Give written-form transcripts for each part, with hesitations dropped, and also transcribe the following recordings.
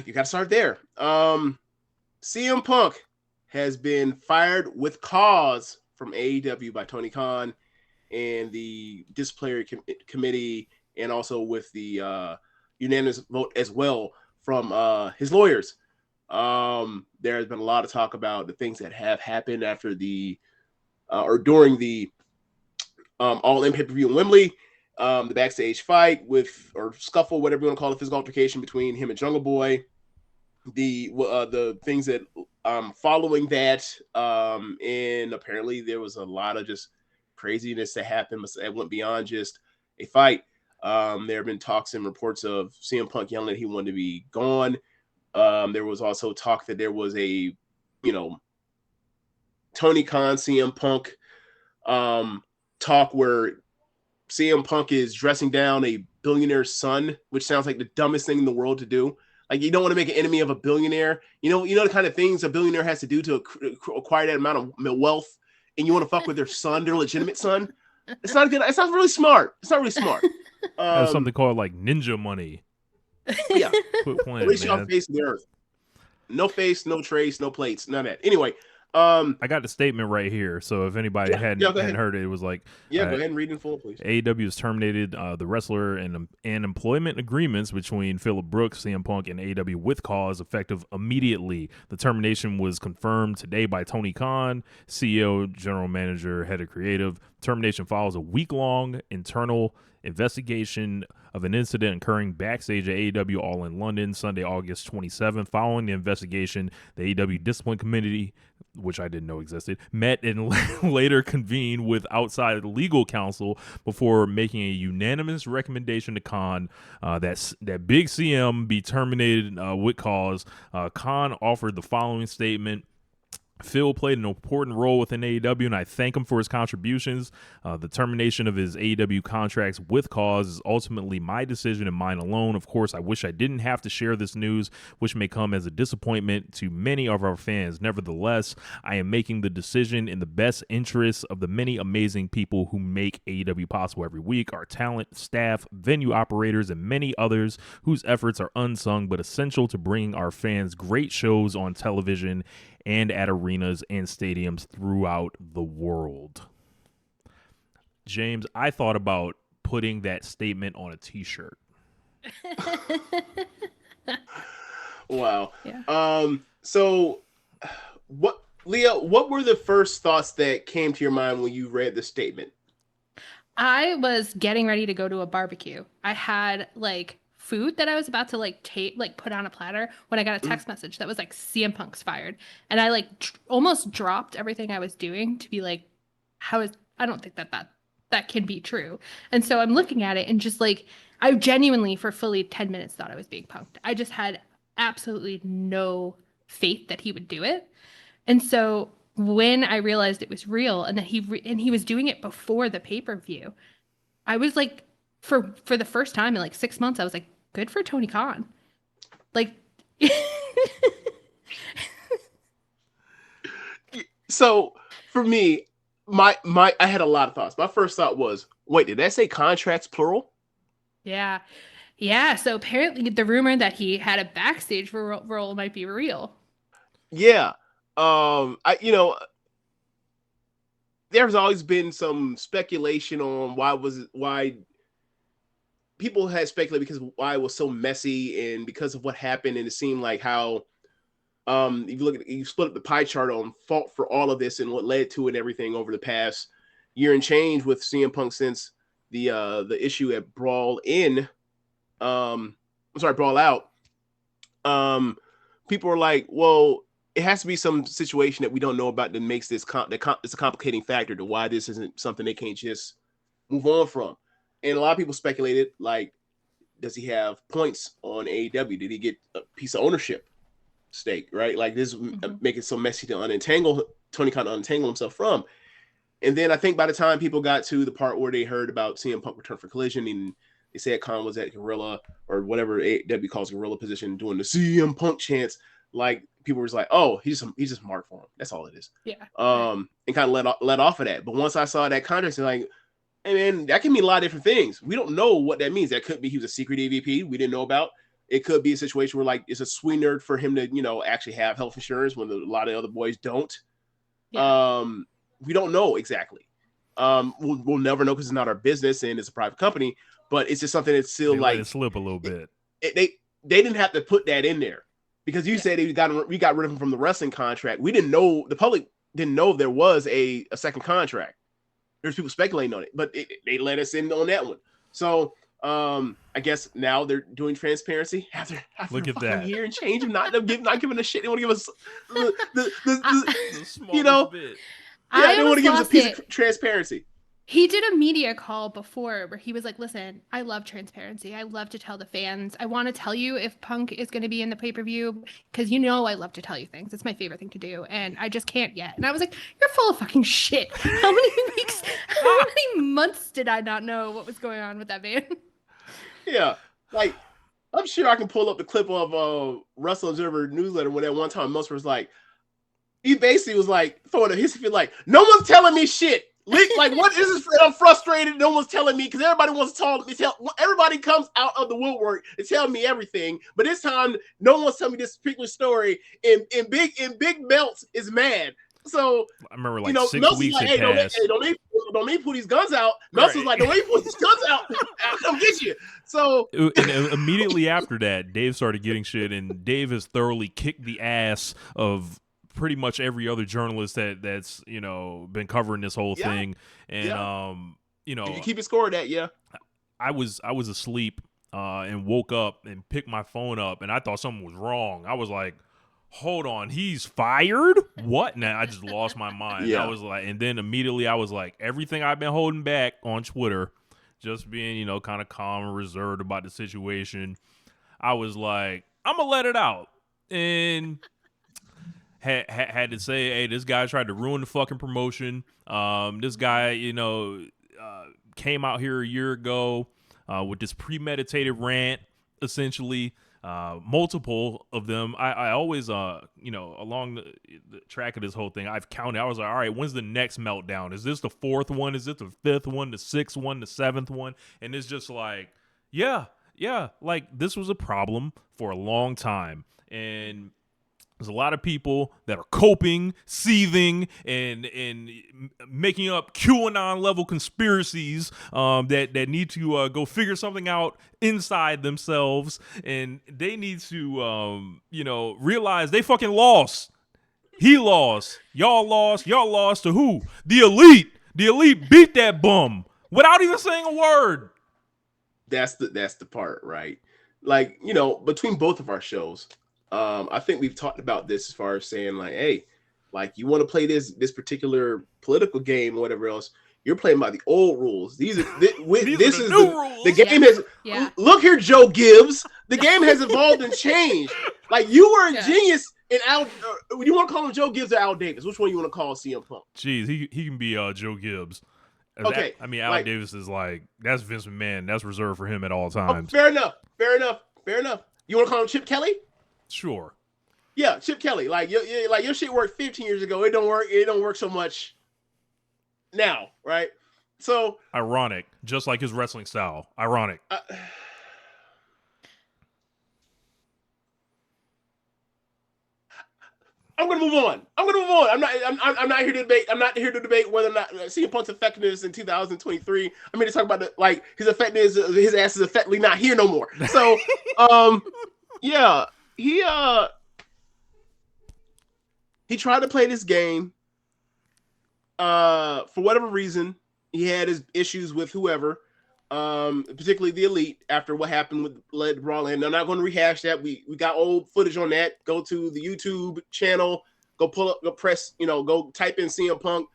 You got to start there. CM Punk has been fired with cause from AEW by Tony Khan and the disciplinary committee, and also with the unanimous vote as well from his lawyers. There has been a lot of talk about the things that have happened after the or during the All In pay-per-view in Wembley, the backstage fight with or scuffle, whatever you want to call it, physical altercation between him and Jungle Boy. The things that following that, and apparently there was a lot of just craziness that happened that went beyond just a fight. There have been talks and reports of CM Punk yelling that he wanted to be gone. There was also talk that there was a, Tony Khan, CM Punk talk where CM Punk is dressing down a billionaire's son, which sounds like the dumbest thing in the world to do. Like, you don't want to make an enemy of a billionaire. You know the kind of things a billionaire has to do to acquire that amount of wealth, and you want to fuck with their son, their legitimate son. It's not good. It's not really smart. It's not really smart. There's something called like ninja money. Yeah. Quit playing, Race man. off face of the earth. No face, no trace, no plates, none of that. Anyway, I got the statement right here. So if anybody hadn't heard it, it was like, go ahead and read it in full, please. AEW has terminated the wrestler and employment agreements between Phillip Brooks, CM Punk, and AEW with cause effective immediately. The termination was confirmed today by Tony Khan, CEO, general manager, head of creative. Termination follows a week-long internal investigation of an incident occurring backstage at AEW All in London Sunday, August 27th. Following the investigation, the AEW Discipline Committee, which I didn't know existed, met and later convened with outside legal counsel before making a unanimous recommendation to Khan that Big CM be terminated with cause. Khan offered the following statement. Phil played an important role within AEW, and I thank him for his contributions. The termination of his AEW contracts with cause is ultimately my decision and mine alone. Of course, I wish I didn't have to share this news, which may come as a disappointment to many of our fans. Nevertheless, I am making the decision in the best interests of the many amazing people who make AEW possible every week, our talent, staff, venue operators, and many others whose efforts are unsung but essential to bringing our fans great shows on television and at arenas and stadiums throughout the world. James, I thought about putting that statement on a t-shirt. Wow. Yeah. So Leah, what were the first thoughts that came to your mind when you read the statement? I was getting ready to go to a barbecue. I had food that I was about to put on a platter when I got a text message that was like CM Punk's fired, and I almost dropped everything I was doing to be like, I don't think that can be true. And so I'm looking at it and just I genuinely for fully 10 minutes thought I was being punked. I just had absolutely no faith that he would do it. And so when I realized it was real and that he was doing it before the pay-per-view, I was like, for the first time in 6 months, I was like, good for Tony Khan. So for me, I had a lot of thoughts. My first thought was, wait, did that say contracts plural? Yeah. So apparently the rumor that he had a backstage role might be real. Yeah. There's always been some speculation on why people had speculated because why it was so messy and because of what happened, and it seemed like how if you split up the pie chart on fault for all of this and what led to it and everything over the past year and change with CM Punk since the issue at Brawl Out. People are like, well, it has to be some situation that we don't know about that makes this it's a complicating factor to why this isn't something they can't just move on from. And a lot of people speculated, does he have points on AEW? Did he get a piece of ownership stake, right? This make it so messy to Tony Khan untangle himself from. And then I think by the time people got to the part where they heard about CM Punk return for Collision, and they said Khan was at Gorilla or whatever AEW calls Gorilla position doing the CM Punk chants, people were just like, oh, he's just marked for him. That's all it is. Yeah. And kind of let off of that. But once I saw that contract, hey man, that can mean a lot of different things. We don't know what that means. That could be he was a secret EVP we didn't know about. It could be a situation where like it's a sweetener for him to, actually have health insurance when a lot of other boys don't. Yeah. We don't know exactly. We'll never know because it's not our business and it's a private company. But it's just something that's still they like let it slip a little bit. They didn't have to put that in there because you said we got rid of him from the wrestling contract. We didn't know, the public didn't know there was a second contract. There's people speculating on it, but they let us in on that one. So I guess now they're doing transparency after look at that year and change them, not giving a shit. They want to give us the smallest bit. Yeah, they want to give us a piece of transparency. He did a media call before where he was like, listen, I love transparency. I love to tell the fans. I want to tell you if Punk is going to be in the pay-per-view because I love to tell you things. It's my favorite thing to do. And I just can't yet. And I was like, you're full of fucking shit. How many months did I not know what was going on with that man? Yeah. Like, I'm sure I can pull up the clip of Wrestle Observer newsletter when at one time Musser was like, he basically was like, throwing a history like, no one's telling me shit. Like, what is this? I'm frustrated. No one's telling me because everybody wants to talk. Everybody comes out of the woodwork to tell me everything. But this time, no one wants to tell me this particular story. And Big Melts is mad. So I remember like 6 weeks like, had passed. Don't make pull these guns out. Melts was like, don't make pull these guns out. I'll come get you. So and immediately after that, Dave started getting shit, and Dave has thoroughly kicked the ass of pretty much every other journalist that's been covering this whole thing. And you keep a score of that. I was asleep and woke up and picked my phone up, and I thought something was wrong. I was like, hold on, he's fired? What? Now I just lost my mind. I was like, and then immediately I was like, everything I've been holding back on Twitter, just being kind of calm and reserved about the situation, I was like, I'm gonna let it out. And had to say, hey, this guy tried to ruin the fucking promotion. This guy, came out here a year ago with this premeditated rant, essentially. Multiple of them. I always, along the track of this whole thing, I've counted. I was like, all right, when's the next meltdown? Is this the fourth one? Is it the fifth one? The sixth one? The seventh one? And it's just like, yeah, like this was a problem for a long time. And there's a lot of people that are coping, seething, and making up QAnon level conspiracies that need to go figure something out inside themselves, and they need to realize they fucking lost. He lost. Y'all lost. Y'all lost to who? The Elite. The Elite beat that bum without even saying a word. That's the part, right? Like, between both of our shows, I think we've talked about this as far as saying like, hey, like you want to play this particular political game or whatever else, you're playing by the old rules. These are this is the rules. The game has. Look here, Joe Gibbs. The game has evolved and changed. Like you were a genius in Al. You want to call him Joe Gibbs or Al Davis? Which one you want to call CM Punk? Jeez, he can be Joe Gibbs. Okay, Al Davis is like that's Vince McMahon. That's reserved for him at all times. Fair enough. You want to call him Chip Kelly? Sure. Yeah, Chip Kelly. Like your shit worked 15 years ago. It don't work so much now, right? So ironic, just like his wrestling style. Ironic. I'm gonna move on. I'm not here to debate. I'm not here to debate whether or not CM Punk's effectiveness in 2023. I'm here to talk about his effectiveness. His ass is effectively not here no more. So, yeah. He tried to play this game. For whatever reason, he had his issues with whoever, particularly the Elite. After what happened with Led Brawl, and I'm not going to rehash that. We got old footage on that. Go to the YouTube channel. Go pull up. Go press. Go type in CM Punk,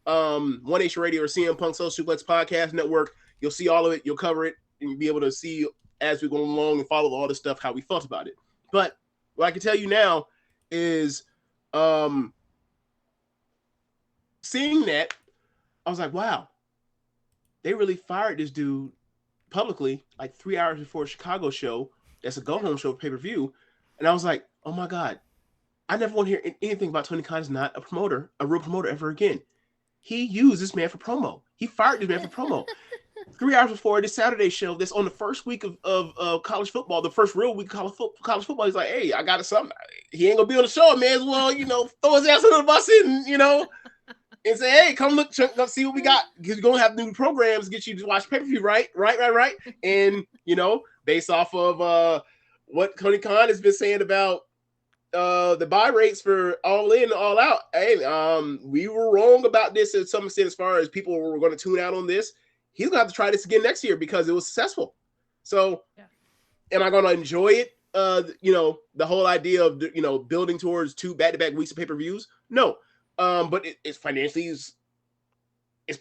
1H Radio or CM Punk Social Suplex Podcast Network. You'll see all of it. You'll cover it, and you'll be able to see as we go along and follow all the stuff how we felt about it. But what I can tell you now is seeing that, I was like, wow, they really fired this dude publicly like 3 hours before a Chicago show. That's a go-home show pay-per-view. And I was like, oh my God, I never want to hear anything about Tony Khan is not a real promoter ever again. He used this man for promo. He fired this man for promo. 3 hours before this Saturday show, that's on the first week of college football, the first real week of college football. He's like, hey, I got something. He ain't gonna be on the show, man. As well, throw his ass under the bus and say, hey, come look, come see what we got. Because we're gonna have new programs, get you to watch pay-per-view, right. And based off of what Tony Khan has been saying about the buy rates for All In and All Out. Hey, we were wrong about this to some extent as far as people were going to tune out on this. He's gonna have to try this again next year because it was successful. So, am I going to enjoy it? The whole idea of building towards 2 back-to-back weeks of pay-per-views. No, but it's financially it's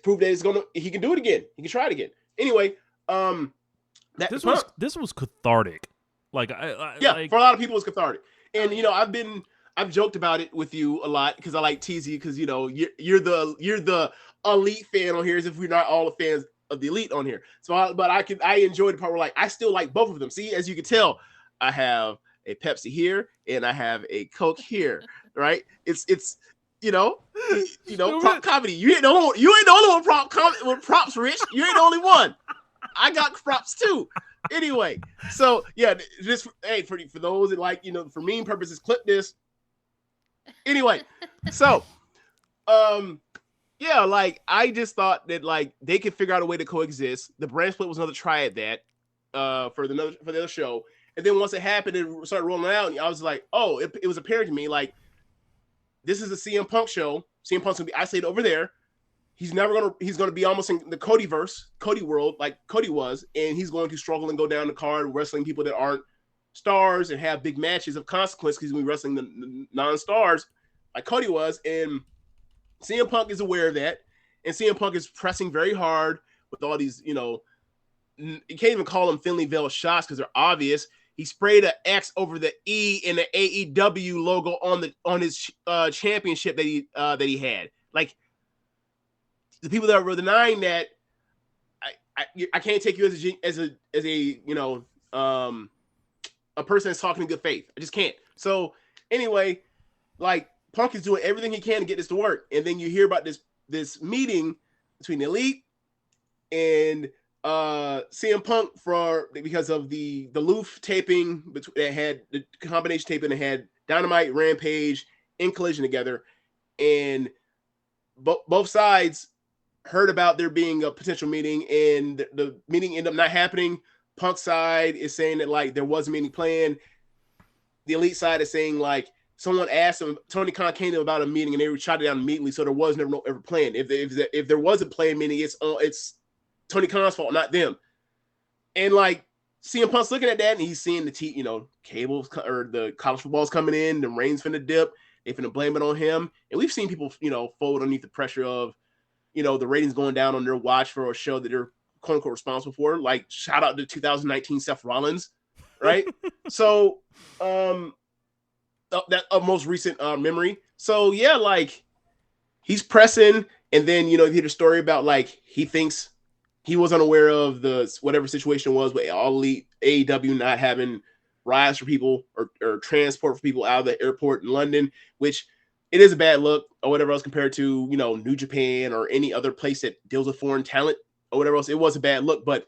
proved that he can do it again. He can try it again. Anyway, this was cathartic. Like for a lot of people, it's cathartic. And I've joked about it with you a lot because I like teasing because you're the elite fan on here, as if we're not all the fans of the elite on here. So, I enjoyed the part where I still like both of them. See, as you can tell, I have a Pepsi here and I have a Coke here. Right? It's prop comedy. You ain't the only one with props, Rich. You ain't the only one. I got props too. Anyway, so yeah, just for those that for meme purposes, clip this. Anyway, so I just thought that they could figure out a way to coexist. The brand split was another try at that for the other show, and then once it happened and started rolling out, I was like, oh, it was apparent to me this is a CM Punk show. CM Punk's gonna be isolated over there. He's gonna be almost in the Cody world, like Cody was, and he's going to struggle and go down the card wrestling people that aren't stars and have big matches of consequence because he's gonna be wrestling the non-stars like Cody was. And CM Punk is aware of that, and CM Punk is pressing very hard with all these, you can't even call them thinly veiled shots because they're obvious. He sprayed an X over the E in the AEW logo on his championship that he had. Like, the people that were denying that, I can't take you as a person that's talking in good faith. I just can't. So anyway, Punk is doing everything he can to get this to work, and then you hear about this meeting between the Elite and CM Punk because of the Loof taping that had the combination taping that had Dynamite, Rampage, and Collision together, and both sides heard about there being a potential meeting, and the meeting ended up not happening. Punk side is saying that there wasn't any plan. The Elite side is saying someone asked him, Tony Khan came to them about a meeting, and they shot it down immediately, so there was never no ever plan. If there was a plan meeting, it's Tony Khan's fault, not them. And CM Punk's looking at that, and he's seeing the cables or the college football's coming in, the rain's finna dip, they finna blame it on him, and we've seen people fold underneath the pressure of the ratings going down on their watch for a show that they're quote unquote responsible for. Shout out to 2019 Seth Rollins, right? So that most recent memory. So yeah, he's pressing, and then you hear the story about he thinks he was unaware of the whatever situation was with All Elite AEW not having rides for people or transport for people out of the airport in London, which it is a bad look or whatever else compared to New Japan or any other place that deals with foreign talent or whatever else. It was a bad look, but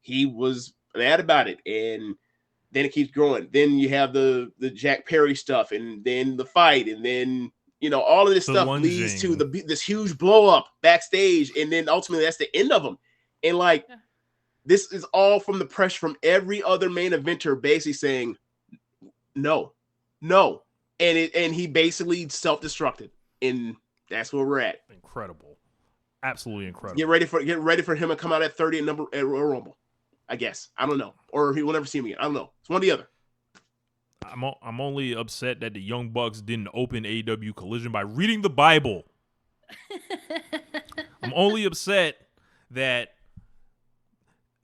he was mad about it, and then it keeps growing. Then you have the Jack Perry stuff, and then the fight, and then all of this stuff leads to this huge blow up backstage, and then ultimately that's the end of them. And this is all from the pressure from every other main eventer basically saying no. And he basically self-destructed, and that's where we're at. Incredible, absolutely incredible. Get ready for him to come out at 30 at Royal Rumble. I guess I don't know, or he will never see him again. I don't know. It's one or the other. I'm only upset that the Young Bucks didn't open AEW Collision by reading the Bible. I'm only upset that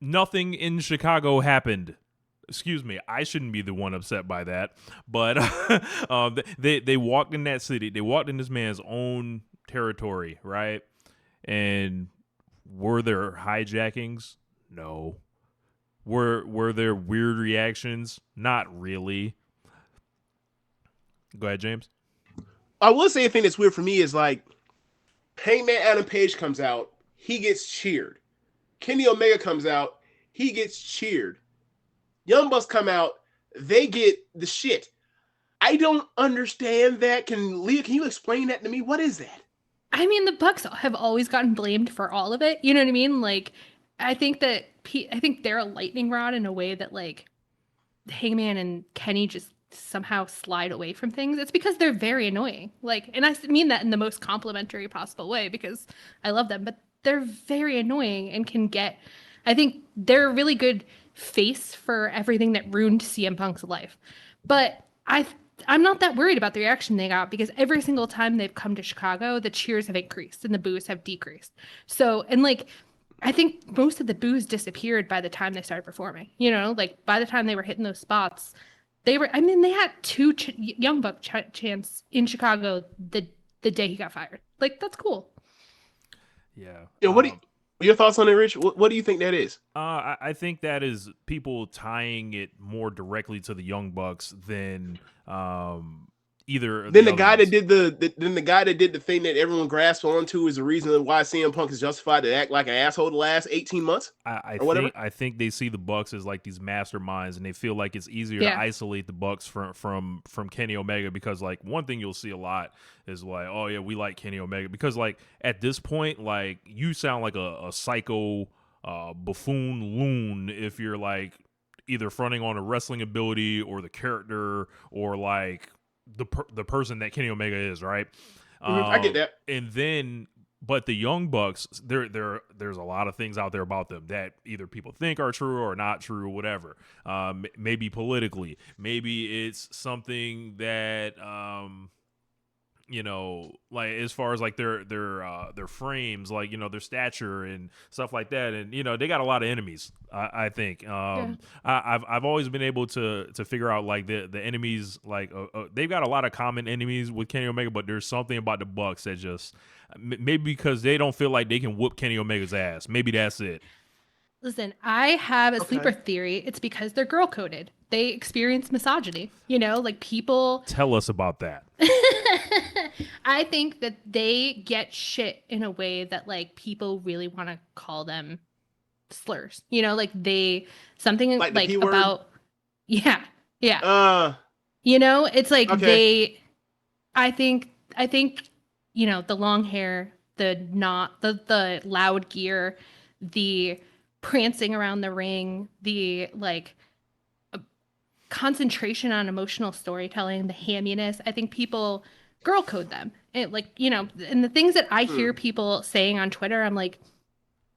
nothing in Chicago happened. Excuse me, I shouldn't be the one upset by that, but they walked in that city. They walked in this man's own territory, right? And were there hijackings? No. Were there weird reactions? Not really. Go ahead, James. I will say a thing that's weird for me is Hangman Adam Page comes out, he gets cheered. Kenny Omega comes out, he gets cheered. Young Bucks come out, they get the shit. I don't understand that. Leah, can you explain that to me? What is that? I mean, the Bucks have always gotten blamed for all of it. You know what I mean? Like, I think that I think they're a lightning rod in a way that like Hangman and Kenny just somehow slide away from things. It's because they're very annoying. Like, and I mean that in the most complimentary possible way because I love them, but they're very annoying and can get. I think they're a really good face for everything that ruined CM Punk's life. But I'm not that worried about the reaction they got because every single time they've come to Chicago, the cheers have increased and the boos have decreased. So, and like, I think most of the boos disappeared by the time they started performing. You know, like by the time they were hitting those spots, they were. I mean, they had two Young Buck chants in Chicago the day he got fired. Like that's cool. Yeah. Yeah. Your thoughts on it, Rich? What do you think that is? I think that is people tying it more directly to the Young Bucks than either. Then the guy that did the thing that everyone grasped onto is the reason why CM Punk is justified to act like an asshole the last 18 months. I think they see the Bucks as like these masterminds, and they feel like it's easier to isolate the Bucks from Kenny Omega because like one thing you'll see a lot is like, oh yeah, we like Kenny Omega because like at this point like you sound like a psycho buffoon loon if you're like either fronting on a wrestling ability or the character or like the person that Kenny Omega is, right? I get that. And then, but the Young Bucks, there's a lot of things out there about them that either people think are true or not true, or whatever. Maybe politically, maybe it's something that you know, like as far as like their frames, like you know their stature and stuff like that, and you know they got a lot of enemies. I think I've always been able to figure out like the enemies, like they've got a lot of common enemies with Kenny Omega, but there's something about the Bucks that just maybe because they don't feel like they can whoop Kenny Omega's ass. Maybe that's it. Listen, I have a sleeper theory. It's because they're girl coded. They experience misogyny. You know, like people. Tell us about that. I think that they get shit in a way that like people really want to call them slurs. You know, like they something like about yeah. You know, it's like they. I think you know the long hair, the loud gear, the prancing around the ring, the like concentration on emotional storytelling, the hamminess. I think people girl code them. And like, you know, and the things that I hear people saying on Twitter, I'm like,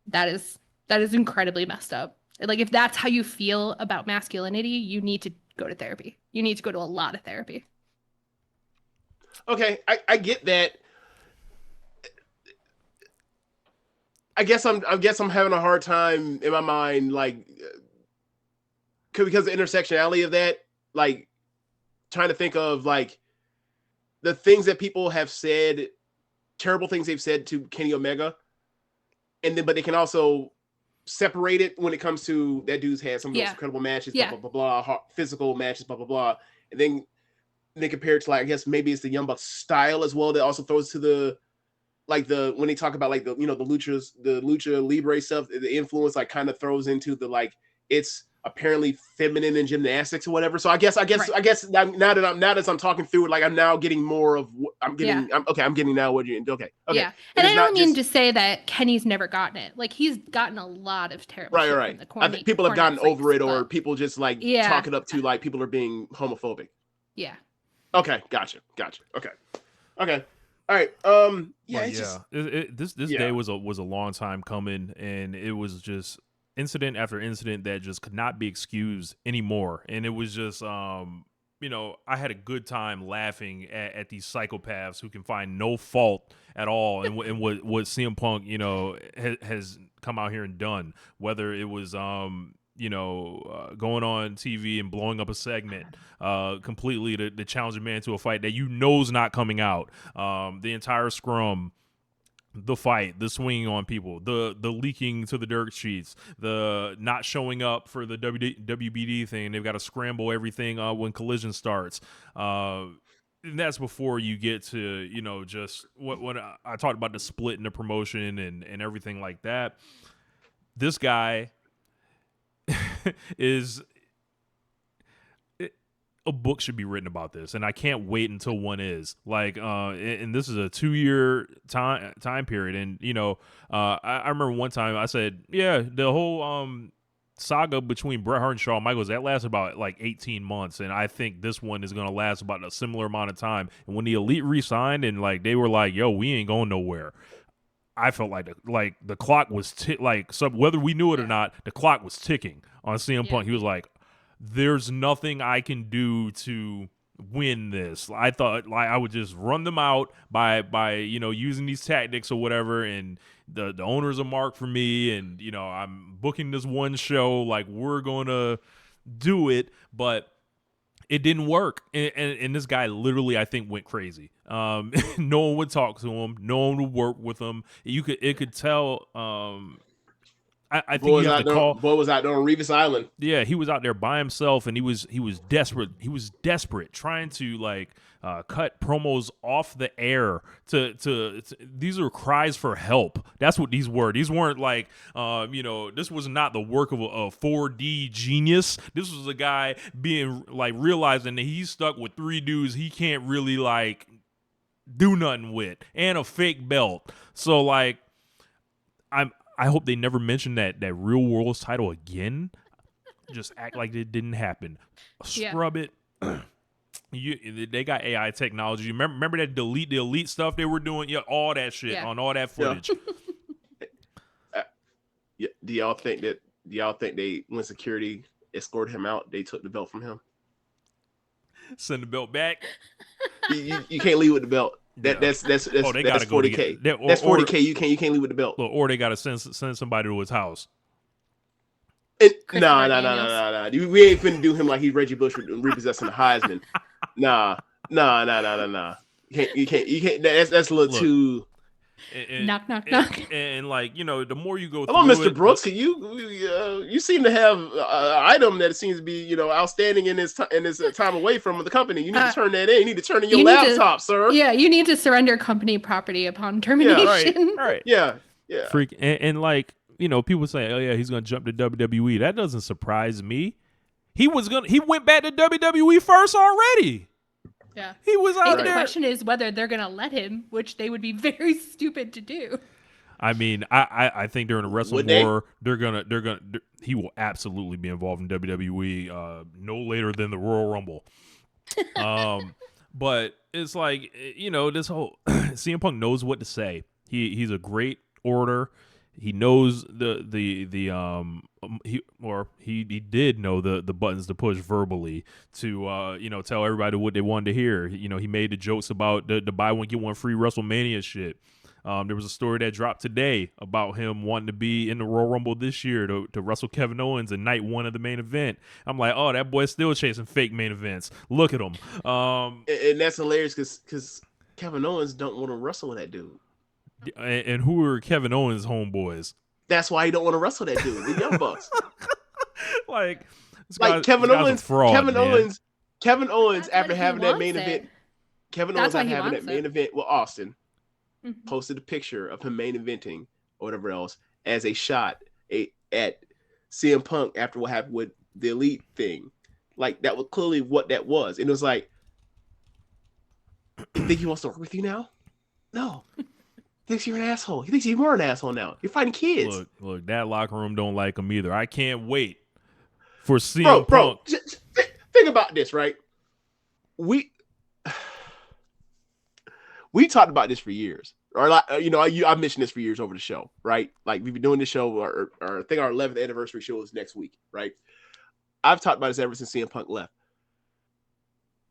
that is incredibly messed up. Like if that's how you feel about masculinity, you need to go to therapy. You need to go to a lot of therapy. Okay, I get that. I guess I'm having a hard time in my mind, like, because of the intersectionality of that, like, trying to think of like the things that people have said, terrible things they've said to Kenny Omega, and then but they can also separate it when it comes to that dude's had some of those incredible matches, blah blah blah, physical matches, blah blah blah, and then compare it to like I guess maybe it's the Young Bucks style as well that also throws to the. Like when they talk about like the the lucha libre stuff, the influence like kind of throws into the like it's apparently feminine in gymnastics or whatever. So I guess now that I'm talking through it, like I'm now getting more of what I'm getting. I'm getting now what you're okay. Yeah, and I don't mean to say that Kenny's never gotten it. Like he's gotten a lot of terrible shit from the corny. I think people have gotten over it, or people just like talk it up to like people are being homophobic. Yeah. Okay, gotcha. Okay. All right. This day was a long time coming, and it was just incident after incident that just could not be excused anymore. And it was just, you know, I had a good time laughing at these psychopaths who can find no fault at all, and what CM Punk, you know, has come out here and done. Whether it was, going on TV and blowing up a segment completely to challenge a man to a fight that you know's not coming out. The entire scrum, the fight, the swinging on people, the leaking to the dirt sheets, the not showing up for the WBD thing. They've got to scramble everything when Collision starts. And that's before you get to, you know, just what I talked about, the split in the promotion and everything like that. this guy is a book should be written about this, and I can't wait until one is like and this is a 2-year time period. And I remember one time I said, yeah, the whole saga between Bret Hart and Shawn Michaels, that lasted about like 18 months, and I think this one is going to last about a similar amount of time. And when the Elite re-signed and like they were like, yo, we ain't going nowhere, I felt like the clock was whether we knew it or not, the clock was ticking on CM Punk. He was like, there's nothing I can do to win this. I thought like I would just run them out by using these tactics or whatever, and the owner's a mark for me, and I'm booking this one show, like we're gonna do it, but it didn't work, and this guy literally, I think, went crazy. No one would talk to him. No one would work with him. It could tell. I think you have to call. Boy was out there on Revis Island. Yeah, he was out there by himself, and he was desperate. He was desperate, trying to cut promos off the air. To these are cries for help. That's what these were. These weren't like this was not the work of a 4D genius. This was a guy being realizing that he's stuck with 3 dudes he can't really do nothing with, and a fake belt. So I hope they never mention that Real World's title again. Just act like it didn't happen. Scrub it. They got AI technology. Remember that delete the elite stuff they were doing? Yeah, all that shit on all that footage. Do y'all think they, when security escorted him out, they took the belt from him? Send the belt back. You can't leave with the belt. That's 40K. That's 40K. You can't leave with the belt. Or they gotta send somebody to his house. No. We ain't finna do him like he's Reggie Bush repossessing the Heisman. Nah. You can't. That's a little too. Knock. And the more you go through, hello, Mr. Brooks. You seem to have an item that seems to be outstanding in this time away from the company. You need to turn that in. You need to turn in your laptop, sir. Yeah, you need to surrender company property upon termination. Yeah, right. Yeah. Freak and people say, oh yeah, he's gonna jump to WWE. That doesn't surprise me. He went back to WWE first already. Yeah, he was out there. The question is whether they're gonna let him, which they would be very stupid to do. I mean, I think during the Wrestle War, he will absolutely be involved in WWE no later than the Royal Rumble. But it's like this whole CM Punk knows what to say. He's a great orator. He knows he did know the buttons to push verbally to tell everybody what they wanted to hear. He made the jokes about the buy one get one free WrestleMania shit. There was a story that dropped today about him wanting to be in the Royal Rumble this year to wrestle Kevin Owens in night 1 of the main event. I'm like, oh, that boy's still chasing fake main events. Look at him. And that's hilarious because Kevin Owens don't want to wrestle with that dude. And who are Kevin Owens' homeboys? That's why he don't want to wrestle that dude, the Young Bucks. Kevin Owens, Kevin Owens after having that main event, with Austin, posted a picture of him main eventing or whatever else as a shot at CM Punk after what happened with the Elite thing. Like that was clearly what that was, and it was like, you think he wants to work with you now? No. He thinks you're an asshole. He thinks you're more an asshole now. You're fighting kids. Look, that locker room don't like him either. I can't wait for CM Punk. Think about this, right? We talked about this for years. Or I mentioned this for years over the show, right? Like we've been doing this show, or I think our 11th anniversary show is next week, right? I've talked about this ever since CM Punk left.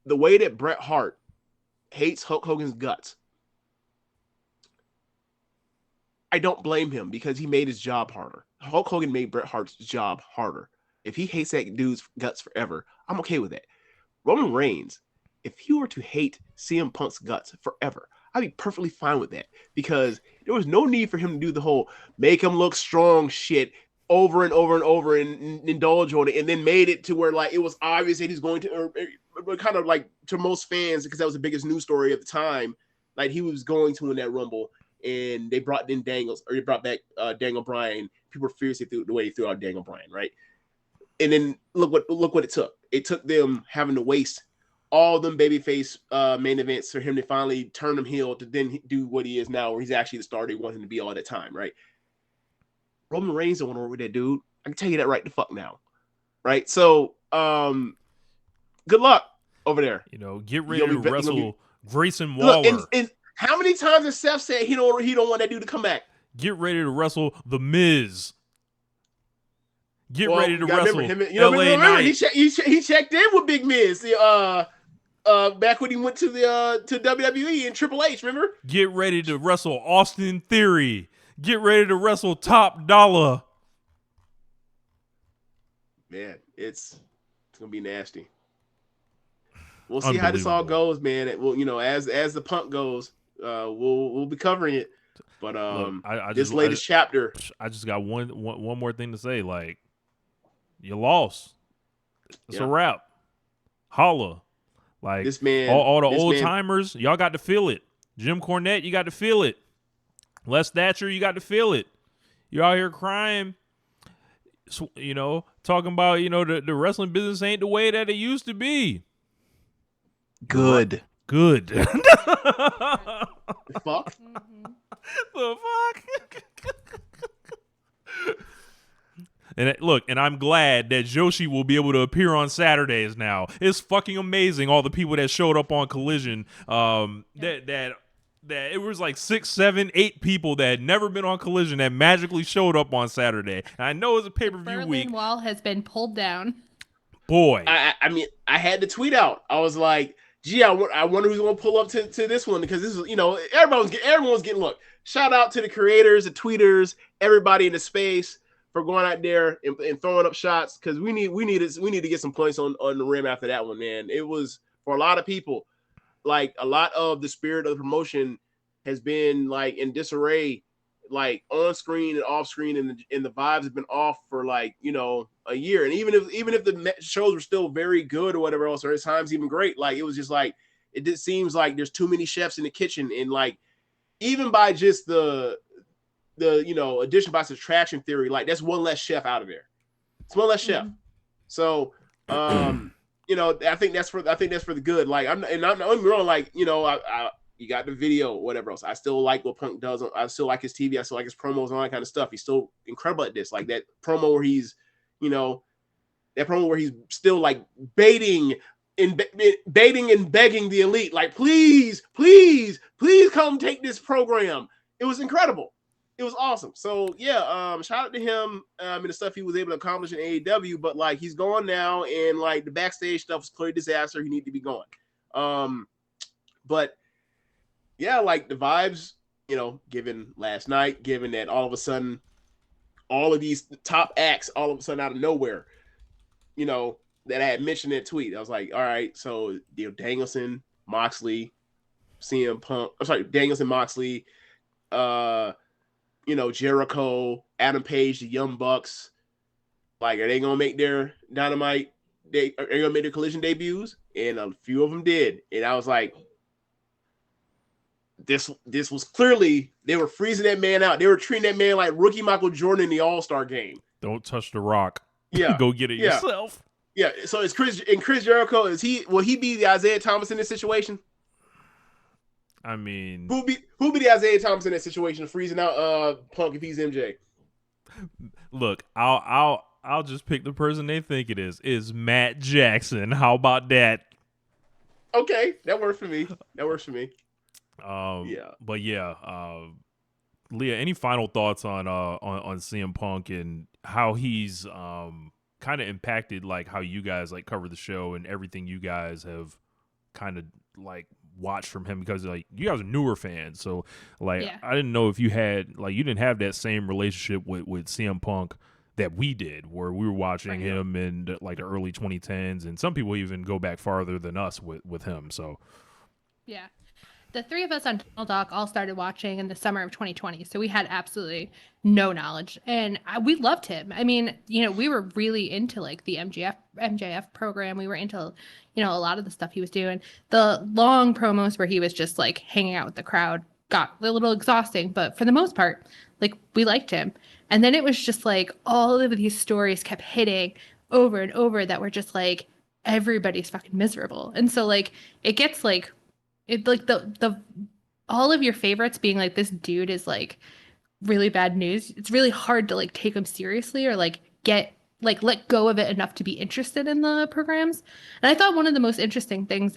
The way that Bret Hart hates Hulk Hogan's guts, I don't blame him because he made his job harder. Hulk Hogan made Bret Hart's job harder. If he hates that dude's guts forever, I'm okay with that. Roman Reigns, if he were to hate CM Punk's guts forever, I'd be perfectly fine with that because there was no need for him to do the whole make him look strong shit over and over and over and indulge on it, and then made it to where it was obvious that he's going to, or kind of like to most fans, because that was the biggest news story at the time, like he was going to win that Rumble. And they brought back Daniel Bryan. people were furious the way he threw out Daniel Bryan, right? And then look what it took. It took them having to waste all them babyface main events for him to finally turn him heel to then do what he is now, where he's actually the star they want him to be all that time, right? Roman Reigns don't want to work with that dude. I can tell you that right the fuck now, right? So, good luck over there. Get ready to wrestle Grayson Waller. Look, and how many times has Seth said he don't want that dude to come back? Get ready to wrestle The Miz. Get ready to wrestle LA Knight. He checked in with Big Miz. Back when he went to WWE and Triple H, remember? Get ready to wrestle Austin Theory. Get ready to wrestle Top Dollar. Man, it's gonna be nasty. We'll see how this all goes, man. As the Punk goes, we'll be covering it. But this latest chapter, I just got one more thing to say. Like, you lost. It's a wrap. Holla. Like, this man, all the old timers, y'all got to feel it. Jim Cornette, you got to feel it. Les Thatcher, you got to feel it. You're out here crying, talking about, the wrestling business ain't the way that it used to be. Good. The fuck? The fuck? And I'm glad that Joshi will be able to appear on Saturdays now. It's fucking amazing, all the people that showed up on Collision. That it was like 6, 7, 8 people that had never been on Collision that magically showed up on Saturday. And I know it's a pay-per-view week. Berlin Wall has been pulled down. Boy. I mean, I had to tweet out. I was like, gee, I wonder who's going to pull up to this one, because this is, everyone's getting, look, shout out to the creators, the tweeters, everybody in the space for going out there and throwing up shots, because we need to get some points on the rim after that one, man. It was, for a lot of people, like, a lot of the spirit of the promotion has been like in disarray, like on screen and off screen, and the vibes have been off for like, a year. And even if the shows were still very good or whatever else, or at times even great, like, it was just like, it just seems like there's too many chefs in the kitchen. And like, even by just the addition by subtraction theory, like, that's one less chef out of there. It's one less chef. So I think that's for the good. Like, I'm not wrong. Like, you got the video, whatever else. I still like what Punk does. I still like his TV. I still like his promos and all that kind of stuff. He's still incredible at this. Like that promo where he's, still like baiting and begging the Elite, like, please come take this program. It was incredible. It was awesome. So yeah, shout out to him and the stuff he was able to accomplish in AEW. But like, he's gone now, and like the backstage stuff was clearly a disaster. He needed to be gone. But yeah, like the vibes, given last night, given that all of a sudden, all of these top acts, all of a sudden out of nowhere, that I had mentioned that tweet, I was like, all right, so Danielson, Moxley, CM Punk, Danielson, Moxley, Jericho, Adam Page, the Young Bucks, like, are they gonna make their Dynamite? Are they gonna make their Collision debuts? And a few of them did, and I was like, this was clearly, they were freezing that man out. They were treating that man like rookie Michael Jordan in the All-Star game. Don't touch the rock. Yeah, go get it yourself. Yeah. So is Chris Jericho? Will he be the Isaiah Thomas in this situation? I mean, who'll be the Isaiah Thomas in that situation, freezing out Punk if he's MJ? Look, I'll just pick the person they think it is. Is Matt Jackson? How about that? Okay, that works for me. But yeah, Leah, any final thoughts on CM Punk and how he's kind of impacted like how you guys like cover the show and everything you guys have kind of like watched from him, because like you guys are newer fans, so like I didn't know if you had like, you didn't have that same relationship with CM Punk that we did, where we were watching him in like the early 2010s, and some people even go back farther than us with him. So yeah. The three of us on Tunnel Talk all started watching in the summer of 2020, so we had absolutely no knowledge, and we loved him. I mean, we were really into like the MJF program. We were into, a lot of the stuff he was doing. The long promos where he was just like hanging out with the crowd got a little exhausting, but for the most part, like we liked him. And then it was just like all of these stories kept hitting over and over that were just like everybody's fucking miserable. And so like it gets like it like the all of your favorites being like this dude is like really bad news. It's really hard to like take him seriously or like get like let go of it enough to be interested in the programs. And I thought one of the most interesting things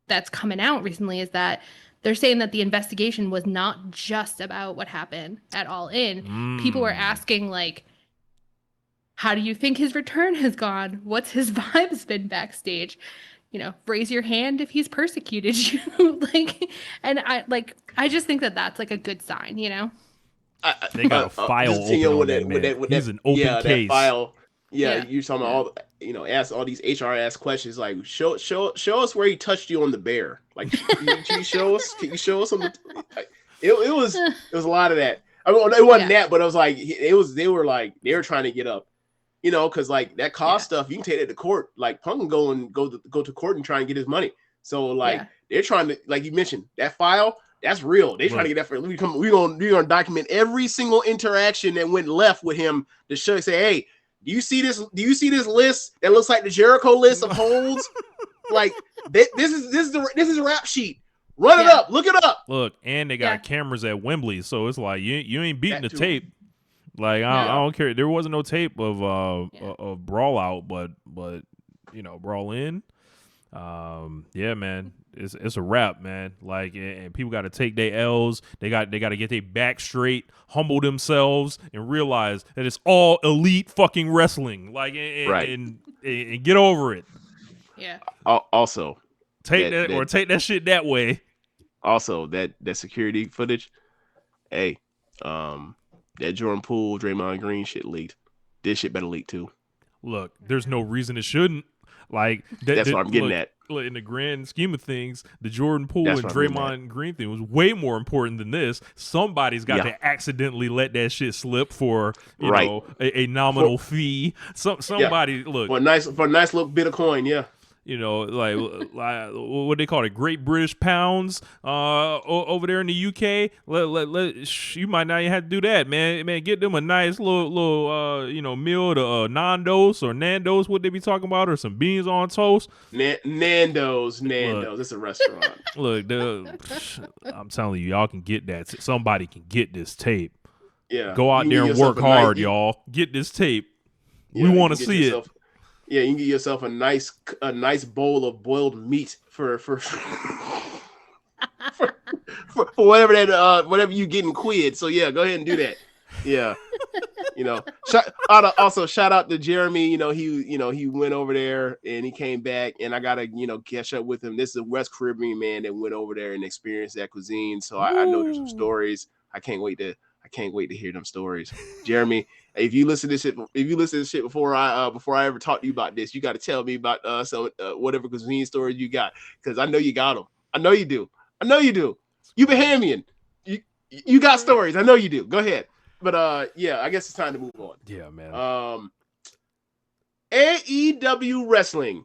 that's coming out recently is that they're saying that the investigation was not just about what happened at All In. People were asking like, how do you think his return has gone? What's his vibes been backstage? You know, raise your hand if he's persecuted you. Like, and I just think that that's like a good sign, you know? They got a file open on that man. He's an open case. That file. Yeah, you're talking about all, ask all these HR ass questions like show us where he touched you on the bear. Like, can you show us? Can you show us on the? It was a lot of that. I mean, it wasn't that, but it was like they were trying to get up, because like that cost stuff you can take it to court. Like Punk can go to court and try and get his money. So like they're trying to, like you mentioned, that file. That's real. They trying to get that for. We're gonna document every single interaction that went left with him to say, hey, do you see this? Do you see this list that looks like the Jericho list of holds? Like this is a rap sheet. Run it up. Look it up. Look, and they got cameras at Wembley, so it's like you ain't beating the tape. Like I don't care. There wasn't no tape of brawl out, but brawl in. Yeah, man. It's a wrap, man. Like, and people got to take their L's. They got to get their back straight, humble themselves, and realize that it's all elite fucking wrestling. Like, and get over it. Yeah. Also, take that shit that way. Also, that security footage. Hey, that Jordan Poole, Draymond Green shit leaked. This shit better leak too. Look, there's no reason it shouldn't. Like that's what I'm getting at. In the grand scheme of things, the Jordan Poole and Draymond Green thing was way more important than this. Somebody's got to accidentally let that shit slip for you know a nominal fee. Somebody look for a nice little bit of coin. Yeah. Like what they call it, Great British Pounds over there in the UK. You might not even have to do that, man. Get them a nice little meal to Nando's or Nando's, what they be talking about, or some beans on toast. Nando's. It's a restaurant. Look, I'm telling you, y'all can get that. Somebody can get this tape. Yeah, go out there and work hard, y'all. Get this tape. We want to see it. Yeah, you can get yourself a nice bowl of boiled meat for whatever that whatever you get in quid. So yeah, go ahead and do that. Yeah, Also, shout out to Jeremy. He went over there and he came back, and I gotta catch up with him. This is a West Caribbean man that went over there and experienced that cuisine. So I know there's some stories. I can't wait to hear them stories, Jeremy. If you listen to this shit before I ever talk to you about this, you got to tell me about some whatever cuisine stories you got, because I know you got them. I know you do. You Bahamian. You got stories. I know you do. Go ahead. But I guess it's time to move on. Yeah, man. AEW Wrestling